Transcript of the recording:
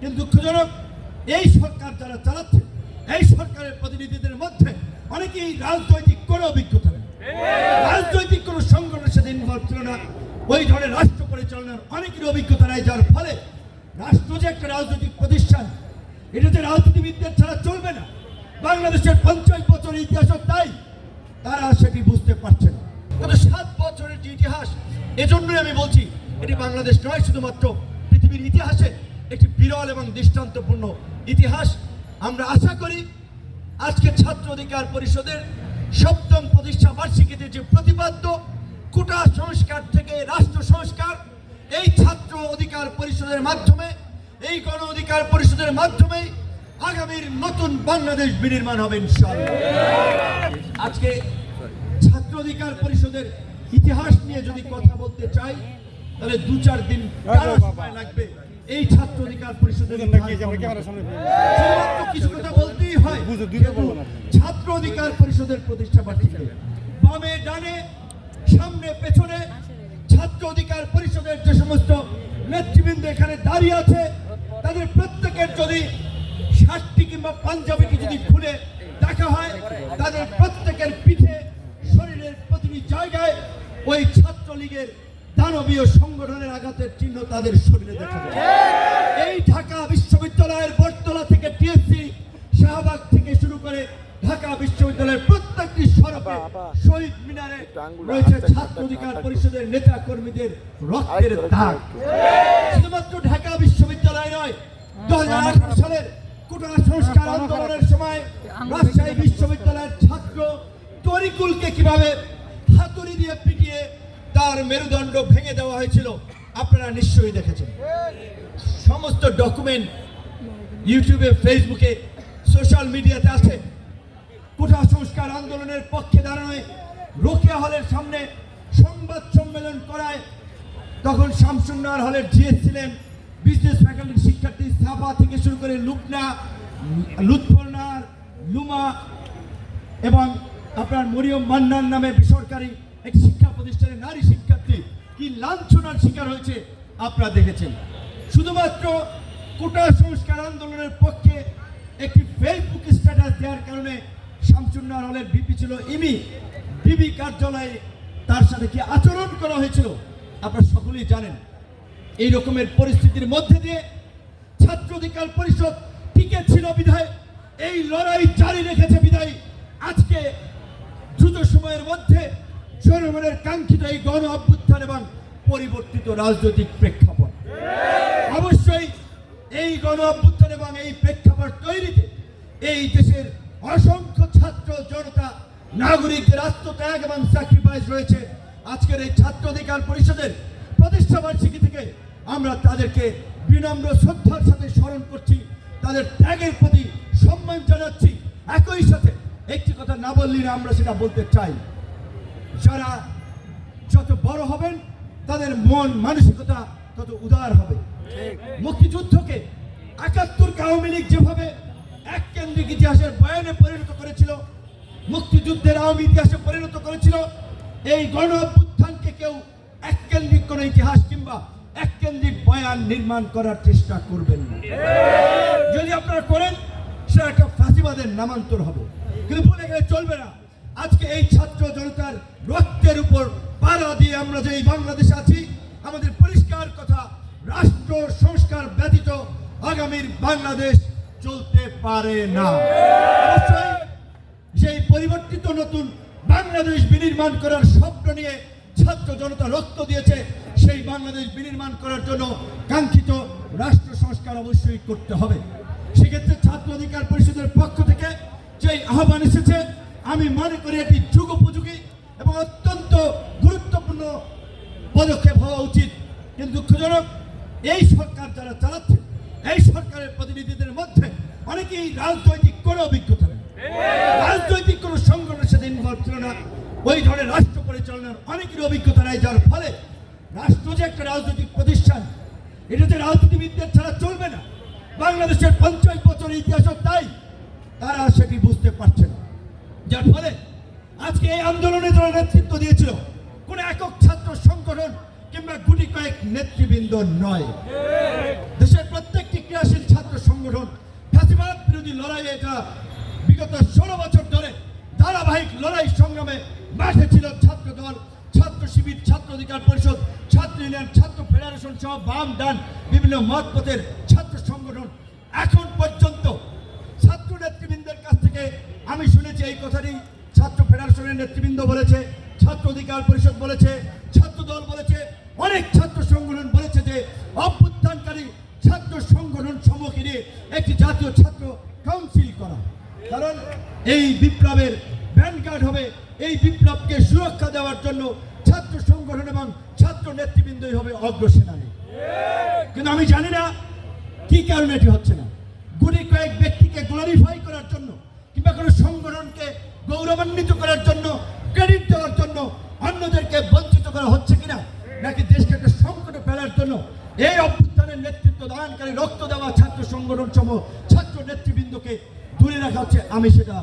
কিন্তু দুঃখজনক এই সরকার যারা চালাচ্ছে এই সরকারের প্রতিনিধিদের মধ্যে অনেকেই রাজনৈতিক কোনো অভিজ্ঞতা নেই, রাজনৈতিক কোনো সংগঠনের সাথে ইনভলভ ছিল না, ওই ধরনের রাষ্ট্র পরিচালনার অনেকের অভিজ্ঞতা নেই, যার ফলে রাষ্ট্র যে একটা রাজনৈতিক প্রতিষ্ঠান এটা যে রাজনীতিবিদদের ছাড়া চলবে না, বাংলাদেশের 50 বছরের ইতিহাসও তাই, তারা সেটি বুঝতে পারছে না। গত 7 বছরের যে ইতিহাস, এজন্যই আমি বলছি এটি বাংলাদেশ নয়, শুধুমাত্র পৃথিবীর ইতিহাসে একটি বিরল এবং দৃষ্টান্তপূর্ণ ইতিহাস। আমরা আশা করি আজকে ছাত্র অধিকার পরিষদের 7ম প্রতিষ্ঠা বার্ষিকীতে যে প্রতিপাদ্য কোটা সংস্কার থেকে রাষ্ট্র সংস্কার, এই ছাত্র অধিকার পরিষদের মাধ্যমে, এই গণ অধিকার পরিষদের মাধ্যমে আগামীর নতুন বাংলাদেশ বিনির্মাণ হবে ইনশাআল্লাহ। আজকে ছাত্র অধিকার পরিষদের ইতিহাস নিয়ে যদি কথা বলতে চাই তাহলে 2-4 দিন সময় লাগবে। এই ছাত্র অধিকার পরিষদের কিছু কথা বলতেই হয়। ছাত্র অধিকার পরিষদের প্রতিষ্ঠা বার্ষিকী বামে ডানে সামনে পেছনে ছাত্র অধিকার পরিষদের যে সমস্ত নেতৃবৃন্দ এখানে দাঁড়িয়ে আছে তাদের প্রত্যেকের যদি শার্টটি কিংবা পাঞ্জাবিটি যদি খুলে দেখা হয় তাদের প্রত্যেকের পিঠে শরীরের প্রতিটি জায়গায় ওই ছাত্রলীগের দানবীয় সংগঠনের আঘাতের চিহ্ন তাদের শরীরে দেখা যায়। এই ঢাকা বিশ্ববিদ্যালয়ের বটতলা থেকে টিএসসি, শাহবাগ থেকে শুরু করে ঢাকা বিশ্ববিদ্যালয়ের প্রত্যেকটি সড়কে, শহীদ মিনারে রয়েছে ছাত্র অধিকার পরিষদের নেতা কর্মীদের রক্তের দাগ। শুধুমাত্র ঢাকা বিশ্ববিদ্যালয় নয়, 2018 সালের কোটা সংস্কার আন্দোলনের সময় রাজশাহী বিশ্ববিদ্যালয়ের ছাত্র তরিকুলকে কিভাবে হাতুড়ি দিয়ে পিটিয়ে তার মেরুদণ্ড ভেঙে দেওয়া হয়েছিল আপনারা নিশ্চয়ই দেখেছেন। সমস্ত ডকুমেন্ট ইউটিউবে, ফেসবুকে, সোশ্যাল মিডিয়াতে আছে। কোটা সংস্কার আন্দোলনের পক্ষে দাঁড়ানোয় রোকেয়া হলের সামনে সংবাদ সম্মেলন করায় তখন শামসুন্নাহার হলের জিএস ছিলেন, বিজনেস ফ্যাকাল্টির শিক্ষার্থী সাফা থেকে শুরু করে লুকনা, লুৎফরনার, লুমা এবং আপনার মরিয়ম মান্নান নামে বেসরকারি একটি শিক্ষা প্রতিষ্ঠানের নারী শিক্ষার্থী কি লাঞ্ছনার শিকার হয়েছে আপনারা দেখেছেন। শুধুমাত্র কোটা সংস্কার আন্দোলনের পক্ষে একটি ফেসবুক স্ট্যাটাস দেওয়ার কারণে শামসুন্নাহার হলের বিপি ছিল ইমি, বিবি কার্যালয়ে তার সাথে কি আচরণ করা হয়েছিল আপনারা সকলেই জানেন। এই রকমের পরিস্থিতির মধ্যে দিয়ে ছাত্র অধিকার পরিষদ টিকে ছিল বিধায়, এই লড়াই জারি রেখেছে বিধায় আজকে দ্রুত সময়ের মধ্যে জনগণের কাঙ্ক্ষিত এই গণ অভ্যুত্থান এবং পরিবর্তিত রাজনৈতিক প্রেক্ষাপট, অবশ্যই এই গণ অভ্যুত্থান এবং এই প্রেক্ষাপট তৈরিতে এই দেশের অসংখ্য ছাত্র জনতা নাগরিকদের আত্মত্যাগ এবং স্যাক্রিফাইস রয়েছে। আজকের এই ছাত্র অধিকার পরিষদের প্রতিষ্ঠা বার্ষিকী থেকে আমরা তাদেরকে বিনম্র শ্রদ্ধার সাথে স্মরণ করছি, তাদের ত্যাগের প্রতি সম্মান জানাচ্ছি। একই সাথে একটি কথা না বললেই না, আমরা সেটা বলতে চাই, যারা যত বড় হবেন তাদের মন মানসিকতা তত উদার হবে। মুক্তিযুদ্ধকে 71 আওয়ামী লীগ যেভাবে এক কেন্দ্রিক ইতিহাসের বয়ানে পরিণত করেছিল, মুক্তিযুদ্ধের আওয়ামী ইতিহাসে পরিণত করেছিল, এই গণ অভ্যুত্থানকে কেউ এক কেন্দ্রিক কোনো ইতিহাস কিংবা এক কেন্দ্রিক বয়ান নির্মাণ করার চেষ্টা করবেন না। যদি আপনারা করেন সেটা একটা ফাঁসিবাদের নামান্তর হবে, কিন্তু ভুলে গেলে চলবে না। আজকে এই ছাত্র জনতার রক্তের উপর পাড়া দিয়ে আমরা যে এই বাংলাদেশে আছি, আমাদের পরিষ্কার কথা, রাষ্ট্র সংস্কার ব্যতীত আগামীর বাংলাদেশ চলতে পারে না। অবশ্যই সেই পরিবর্তিত নতুন বাংলাদেশ বিনির্মাণ করার স্বপ্ন নিয়ে ছাত্র জনতা রক্ত দিয়েছে। সেই বাংলাদেশ বিনির্মাণ করার জন্য কাঙ্ক্ষিত রাষ্ট্র সংস্কার অবশ্যই করতে হবে। সেক্ষেত্রে ছাত্র অধিকার পরিষদের পক্ষ থেকে যে আহ্বান এসেছে, আমি মনে করি এটি যুগোপযোগী এবং অত্যন্ত গুরুত্বপূর্ণ পদক্ষেপ হওয়া উচিত। কিন্তু দুঃখজনক এই সরকার যারা চালাচ্ছে এই সরকারের প্রতিনিধিদের মধ্যে অনেকেই রাজনৈতিক কোনো অভিজ্ঞতা নেই, রাজনৈতিক কোনো সংগঠনের সাথে ইনভলভ ছিল না, ওই ধরনের রাষ্ট্র পরিচালনার অনেকের অভিজ্ঞতা নেই, যার ফলে রাষ্ট্র যে একটা রাজনৈতিক প্রতিষ্ঠান এটা যে রাজনীতিবিদদের ছাড়া চলবে না, বাংলাদেশের 50 বছরের ইতিহাসও তাই, তারা সেটি বুঝতে পারছে না। যার ফলে আজকে এই আন্দোলনে যারা নেতৃত্ব দিয়েছিল কোন একক ছাত্র সংগঠন কিংবা গুটি কয়েক নেতৃবৃন্দ নয়, দেশের প্রত্যেকটি ক্রিয়াশীল সংগঠন ফ্যাসিবাদ বিরোধী লড়াইয়ে এটা বিগত 16 বছর ধরে ধারাবাহিক লড়াই সংগ্রামে মাঠে ছিল ছাত্র দল, ছাত্র শিবির, ছাত্র অধিকার পরিষদ, ছাত্র ইউনিয়ন, ছাত্র ফেডারেশন সহ বাম ডান বিভিন্ন মতপথের ছাত্র সংগঠন। এখন পর্যন্ত ছাত্র নেতৃবৃন্দের কাছ থেকে আমি শুনেছি এই কথাটি ছাত্র ফেডারেশনের নেতৃবৃন্দ বলেছে, ছাত্র অধিকার পরিষদ বলেছে, ছাত্র দল বলেছে, অনেক ছাত্র সংগঠন বলেছে যে অভ্যুত্থানকারী ছাত্র সংগঠন সমূহকে নিয়ে একটি জাতীয় ছাত্র কাউন্সিল করা। কারণ এই বিপ্লবের ভ্যানগার্ড হবে, এই বিপ্লবকে সুরক্ষা দেওয়ার জন্য ছাত্র সংগঠন এবং ছাত্র নেতৃবৃন্দই হবে অগ্রসেনানী। কিন্তু আমি জানি না কি কারণে এটি হচ্ছে না। গুটি কয়েক ব্যক্তিকে গ্লোরিফাই করার জন্য কিংবা কোনো সংগঠনকে গৌরবান্বিত করার জন্য, ক্রেডিট দেওয়ার জন্য অন্যদেরকে বঞ্চিত করা হচ্ছে কিনা, নাকি দেশকে একটা সংকটে ফেলার জন্য এই অভ্যুত্থানের নেতৃত্ব দানকারী রক্ত দেওয়া ছাত্র সংগঠন সহ ছাত্র নেতৃবৃন্দকে দূরে রাখা হচ্ছে, আমি সেটা